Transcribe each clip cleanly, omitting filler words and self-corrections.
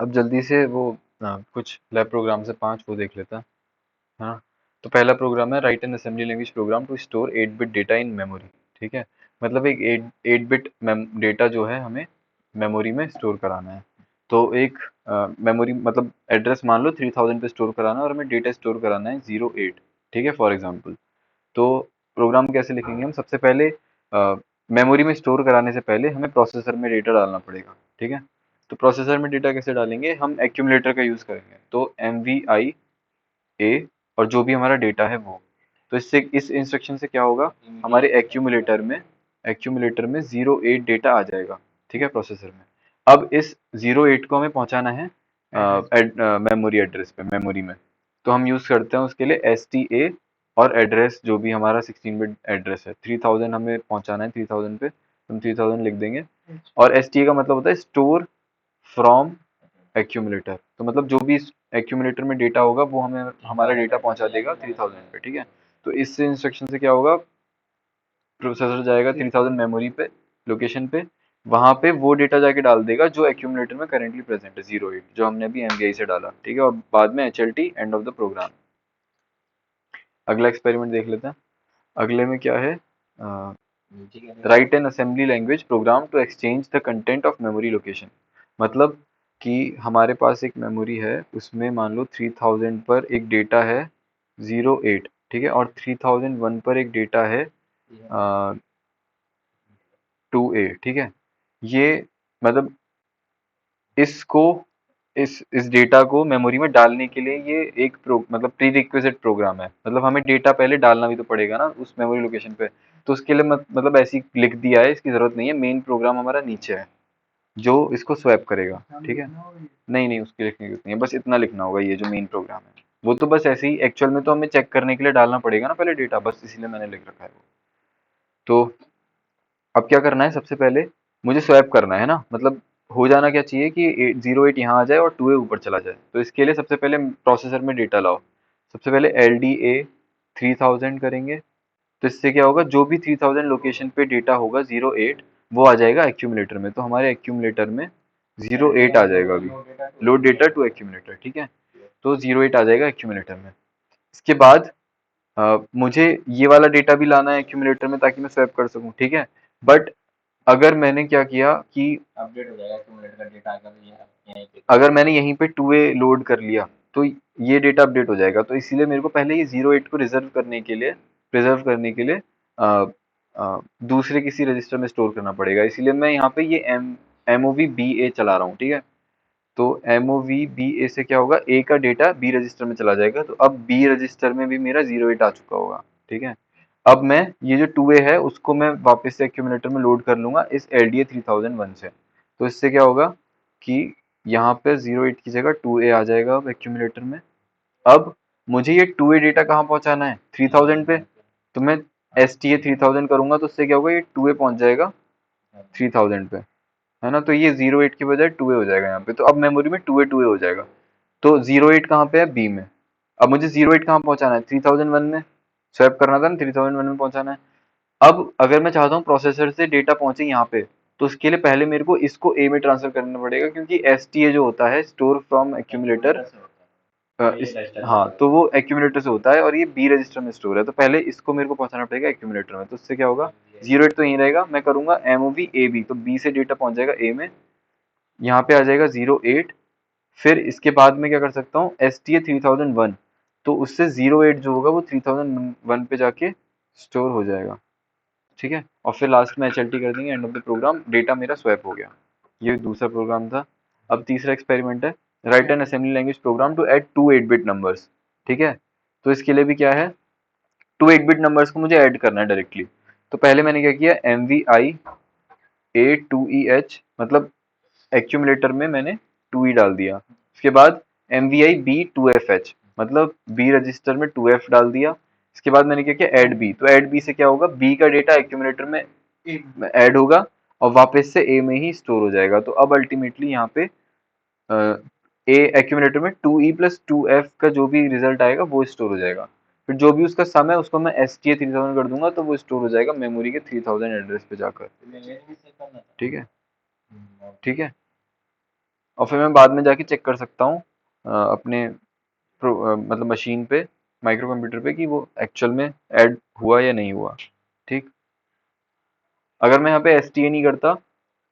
अब जल्दी से वो कुछ लैब प्रोग्राम से 5 वो देख लेते हैं। हाँ, तो पहला प्रोग्राम है write an assembly language program to store 8 bit data in memory. ठीक है, मतलब एक 8 बिट डेटा जो है हमें मेमोरी में स्टोर कराना है। तो एक मेमोरी मतलब एड्रेस मान लो 3000 पे स्टोर कराना है और हमें डेटा स्टोर कराना है 08। ठीक है, फॉर एग्जांपल। तो प्रोग्राम कैसे लिखेंगे हम? सबसे पहले मेमोरी में स्टोर कराने से पहले हमें प्रोसेसर में डेटा डालना पड़ेगा। ठीक है, तो प्रोसेसर में डेटा कैसे डालेंगे? हम एक्यूमुलेटर का यूज करेंगे, तो MVI A और जो भी हमारा डेटा है वो। तो इससे इस इंस्ट्रक्शन से क्या होगा, हमारे एक्यूमुलेटर में 08 डेटा आ जाएगा। ठीक है, प्रोसेसर में। अब इस 08 को हमें पहुंचाना है मेमोरी एड्रेस पे, मेमोरी में। तो हम यूज करते हैं उसके लिए STA और एड्रेस जो भी हमारा 16 बिट एड्रेस है। 3000 हमें पहुंचाना है, 3000 पे हम 3000 लिख देंगे। और STA का मतलब होता है स्टोर फ्रॉम एक्यूमुलेटर। तो मतलब जो भी एक्यूमुलेटर में डेटा होगा वो हमें हमारा डेटा पहुंचा देगा 3000 पे। ठीक है, तो इस इंस्ट्रक्शन से क्या होगा, प्रोसेसर जाएगा 3000 मेमोरी पे, लोकेशन पे। वहां पे वो डेटा जाके डाल देगा जो एक्यूमुलेटर में करेंटली प्रेजेंट है, 08, जो हमने अभी MVI से डाला। ठीक है, और बाद में HLT, end of the program. अगला एक्सपेरिमेंट देख लेते हैं। अगले में क्या है, write an assembly language program to exchange the content of memory location. मतलब कि हमारे पास एक मेमोरी है, उसमें मान लो 3000 पर एक डेटा है 08। ठीक है, और 3001 पर एक डेटा है 2A। ठीक है, ये मतलब इसको इस डेटा को मेमोरी में डालने के लिए ये एक मतलब प्री रिक्विजिट प्रोग्राम है। मतलब हमें डेटा पहले डालना भी तो पड़ेगा ना उस मेमोरी लोकेशन पे। तो उसके लिए मतलब ऐसे ही लिख दिया है, इसकी जरूरत नहीं है। मेन प्रोग्राम हमारा नीचे है जो इसको स्वैप करेगा। ठीक है, नहीं नहीं, उसके लिखने की जरूरत नहीं है, बस इतना लिखना होगा। ये जो मेन प्रोग्राम है वो तो बस ऐसे ही, एक्चुअल में तो हमें चेक करने के लिए डालना पड़ेगा ना पहले डेटा, बस इसीलिए मैंने लिख रखा है वो। तो अब क्या करना है, सबसे पहले मुझे स्वैप करना है ना, मतलब हो जाना क्या चाहिए कि 08 यहाँ आ जाए और 2A ऊपर चला जाए। तो इसके लिए सबसे पहले प्रोसेसर में डेटा लाओ। सबसे पहले LDA 3000 करेंगे। तो इससे क्या होगा, जो भी 3000 लोकेशन पे डेटा होगा 08, वो आ जाएगा एक्यूमुलेटर में। तो हमारे एक्यूमुलेटर में 08 आ जाएगा अभी, लोड डेटा टू एक्यूमुलेटर। ठीक है, तो 08 आ जाएगा एक्यूमुलेटर में। इसके बाद मुझे ये वाला डेटा भी लाना है एक्यूमुलेटर में ताकि मैं स्वैप कर सकूं। ठीक है, बट अगर मैंने क्या किया कि अपडेट हो जाएगा एक्यूमुलेटर का डेटा, अगर मैंने यहीं पे 2A लोड कर लिया तो ये डेटा अपडेट हो जाएगा। तो इसीलिए मेरे को पहले ये 08 को रिजर्व करने के लिए, प्रिजर्व करने के लिए अ, दूसरे किसी रजिस्टर में स्टोर करना पड़ेगा। इसीलिए मैं यहाँ पे ये MOVBA चला रहा हूँ। ठीक है, तो MOVBA से क्या होगा, A का डेटा B रजिस्टर में चला जाएगा। तो अब B रजिस्टर में भी मेरा 08 आ चुका होगा। ठीक है, अब मैं ये जो 2A है उसको मैं वापस से एक्यूमुलेटर में लोड कर लूंगा इस LDA 3001 से। तो इससे क्या होगा कि यहाँ पे 08 की जगह 2A आ जाएगा अब एक्यूमुलेटर में। अब मुझे ये 2A डेटा कहाँ पहुंचाना है, 3000 पे। तो मैं STA 3000 करूंगा तो उससे क्या होगा, ये 2A पहुंच जाएगा 3000 पे, है ना। तो ये 08 की बजाय 2A हो जाएगा यहाँ पे। तो अब मेमोरी में 2A हो जाएगा। तो 08 कहाँ पे है, B में। अब मुझे 08 कहाँ पहुंचाना है, 3001 में। स्वैप करना था ना, 3001 में पहुंचाना है। अब अगर मैं चाहता हूँ प्रोसेसर से डेटा पहुंचे यहाँ पे, तो उसके लिए पहले मेरे को इसको A में ट्रांसफर करना पड़ेगा, क्योंकि STA जो होता है स्टोर फ्रॉम एक्यूमुलेटर, हाँ, तो वो एक्यूमुलेटर से होता है और ये B रजिस्टर में स्टोर है। तो पहले इसको मेरे को पहुंचाना पड़ेगा एक्यूमुलेटर में। तो उससे क्या होगा, 08 तो यहीं रहेगा, मैं करूंगा MOVAB, तो B से डेटा पहुंच जाएगा A में, यहाँ पे आ जाएगा 08। फिर इसके बाद में क्या कर सकता हूँ, STA 3001, तो उससे 08 जो होगा वो 3001 पे जाके स्टोर हो जाएगा। ठीक है, और फिर लास्ट में HLT कर देंगे, end of the program, data मेरा स्वैप हो गया। ये दूसरा प्रोग्राम था। अब तीसरा एक्सपेरिमेंट है, write an assembly language program to add 2 8 bit numbers. ठीक है, तो इसके लिए भी क्या है, 2 8 बिट नंबर्स को मुझे ऐड करना है डायरेक्टली। तो पहले मैंने क्या किया, MVI A2EH, मतलब एक्यूमुलेटर में मैंने 2E डाल दिया। उसके बाद MVI B2FH, मतलब B रजिस्टर में 2F डाल दिया। इसके बाद मैंने क्या किया, ऐड B। तो ऐड B से क्या होगा, B का डेटा एक्यूमुलेटर में ऐड होगा और वापस से A में ही स्टोर हो जाएगा। तो अब अल्टीमेटली यहाँ पे A एक्यूमुलेटर में 2E+2F का जो भी रिजल्ट आएगा वो स्टोर हो जाएगा। फिर जो भी उसका सम है उसको मैं STA 3000 कर दूंगा, तो वो स्टोर हो जाएगा मेमोरी के 3000 एड्रेस पे जाकर। ठीक है, ठीक है। और फिर मैं बाद में जाके चेक कर सकता हूँ अपने मतलब मशीन पे, माइक्रो कंप्यूटर पे, कि वो एक्चुअल में ऐड हुआ या नहीं हुआ। ठीक। अगर मैं यहाँ पे एस टी ए नहीं करता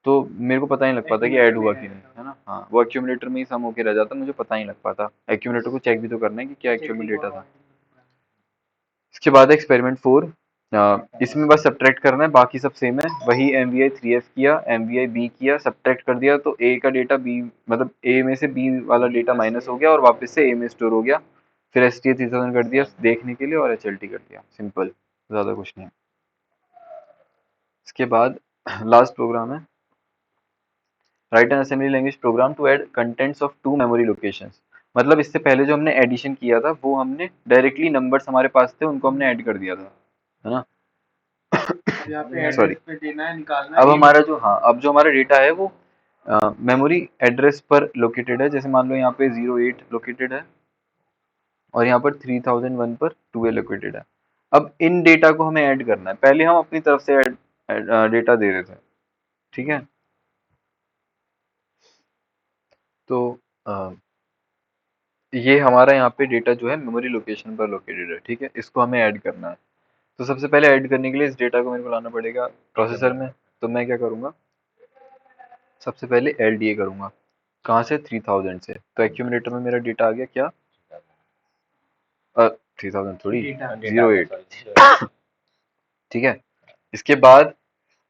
तो मेरे को पता नहीं लग पाता कि ऐड हुआ कि नहीं, है ना। हाँ, वो एक्यूमुलेटर में ही सम होके रह जाता, मुझे पता नहीं लग पाता। एक्यूमुलेटर को चेक भी तो करना है कि क्या एक्चुअल में डेटा था। इसके बाद एक्सपेरिमेंट 4। इसमें बस सब्ट्रैक्ट करना है, बाकी सब सेम है। वही एम वी आई 3F किया, एम वी आई बी किया, सब्ट्रैक्ट कर दिया तो ए का डेटा बी, मतलब ए में से बी वाला डेटा माइनस हो गया और वापस से ए में स्टोर हो गया। फिर एस टी ए 3000 कर दिया देखने के लिए और एच एल टी कर दिया। सिंपल, ज़्यादा कुछ नहीं है। इसके बाद लास्ट प्रोग्राम है, write an assembly language program to add contents of two memory locations. मतलब इससे पहले जो हमने एडिशन किया था वो हमने डायरेक्टली नंबर्स हमारे पास थे उनको हमने ऐड कर दिया था, है ना। सॉरी, अब हमारा जो, हाँ, अब जो हमारा डेटा है वो मेमोरी एड्रेस पर लोकेटेड है। जैसे मान लो यहाँ पे 08 लोकेटेड है और यहाँ पर 3001 पर 2A लोकेटेड है। अब इन डेटा को हमें ऐड करना है, पहले हम अपनी तरफ से डेटा दे रहे थे। ठीक है। तो अ, ये हमारा यहाँ पे डेटा जो है मेमोरी लोकेशन पर लोकेटेड है। ठीक है, इसको हमें ऐड करना है। तो सबसे पहले ऐड करने के लिए इस डेटा को मेरे को लाना पड़ेगा प्रोसेसर में। तो मैं क्या करूँगा, सबसे पहले LDA करूँगा। कहाँ से? 3000 से। तो एक्यूमुलेटर में मेरा डेटा आ गया क्या, 3000 थोड़ी, 08। ठीक है। इसके बाद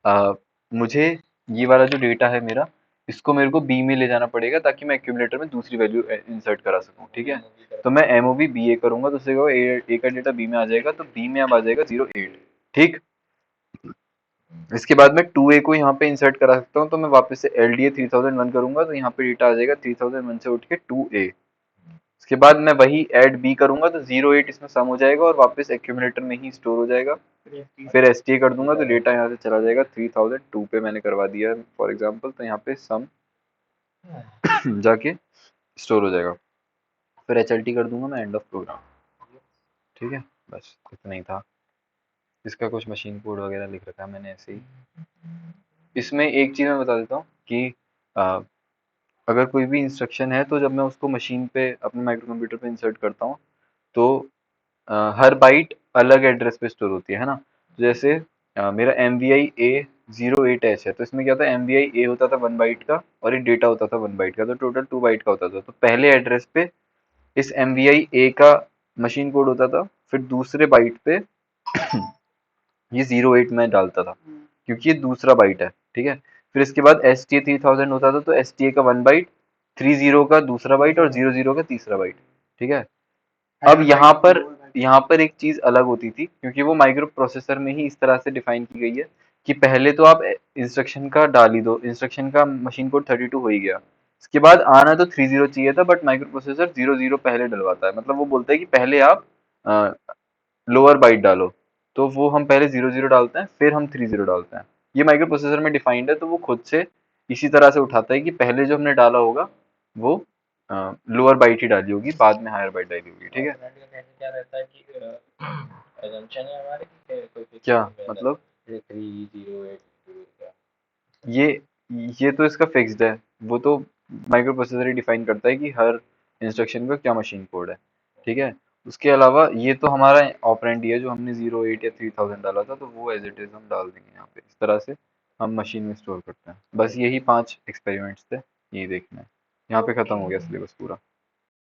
अ, मुझे ये वाला जो डेटा है मेरा, इसको मेरे को बी में ले जाना पड़ेगा ताकि मैं एक्यूमुलेटर में दूसरी वैल्यू इंसर्ट करा सकूं। ठीक है। तो मैं एमओवी बी ए करूंगा तो उससे क्या होगा, ए का डेटा बी में आ जाएगा, तो बी में अब आ जाएगा 08। ठीक। इसके बाद मैं 2A को यहाँ पे इंसर्ट करा सकता हूँ, तो मैं वापस से LDA 3001 करूंगा तो यहाँ पे डेटा आ जाएगा 3001 से उठ के 2A। इसके बाद मैं वही ऐड बी करूंगा तो 08 इसमें सम हो जाएगा और वापस एक्यूमुलेटर में ही स्टोर हो जाएगा। फिर एस टी ए कर दूंगा तो डेटा यहाँ से चला जाएगा 3002 पे, मैंने करवा दिया फॉर एग्जांपल, तो यहाँ पे सम जाके स्टोर हो जाएगा। फिर एच एल टी कर दूंगा मैं, एंड ऑफ प्रोग्राम। ठीक है, बस इतना ही था। इसका कुछ मशीन कोड वगैरह लिख रखा है मैंने ऐसे ही। इसमें एक चीज़ मैं बता देता हूँ कि अ, अगर कोई भी इंस्ट्रक्शन है तो जब मैं उसको मशीन पे अपने माइक्रो कंप्यूटर पे इंसर्ट करता हूँ तो हर बाइट अलग एड्रेस पे स्टोर होती है ना। तो जैसे मेरा M we I A 08H है, तो इसमें क्या होता है, एम वी आई ए होता था 1 बाइट का और एक डेटा होता था 1 बाइट का, तो टोटल 2 बाइट का होता था। तो पहले एड्रेस पे इस एम वी आई ए का मशीन कोड होता था, फिर दूसरे बाइट पे ये 08 में डालता था क्योंकि ये दूसरा बाइट है। ठीक है। फिर इसके बाद एस टी ए 3000 होता था तो एस टी ए का 1 बाइट, 30 का दूसरा बाइट और 00 का तीसरा बाइट। ठीक है। अब यहाँ पर एक चीज अलग होती थी क्योंकि वो माइक्रो प्रोसेसर में ही इस तरह से डिफाइन की गई है कि पहले तो आप इंस्ट्रक्शन का डाल ही दो, इंस्ट्रक्शन का मशीन कोड 32 हो ही गया। इसके बाद आना तो 30 चाहिए था, बट माइक्रो प्रोसेसर 00 पहले डलवाता है। मतलब वो बोलता है कि पहले आप लोअर बाइट डालो, तो वो हम पहले 00 डालते हैं फिर हम 30 डालते हैं। ये माइक्रो प्रोसेसर में डिफाइंड है, तो वो खुद से इसी तरह से उठाता है कि पहले जो हमने डाला होगा वो लोअर बाइट ही डाली होगी, बाद में हायर बाइट डाली होगी। ठीक है। क्या रहता है कि assumption है हमारे कि कोई क्या मतलब, ये ये तो इसका फिक्स्ड है। वो तो माइक्रो प्रोसेसर ही डिफाइन करता है कि हर इंस्ट्रक्शन का क्या मशीन कोड है। ठीक है। उसके अलावा ये तो हमारा ऑपरेंड ही है, जो हमने 08 या 3000 डाला था तो वो एज इट इज हम डाल देंगे यहाँ पे। इस तरह से हम मशीन में स्टोर करते हैं। बस यही 5 एक्सपेरिमेंट्स थे, यही देखना है। यहाँ पे खत्म हो गया सिलेबस पूरा।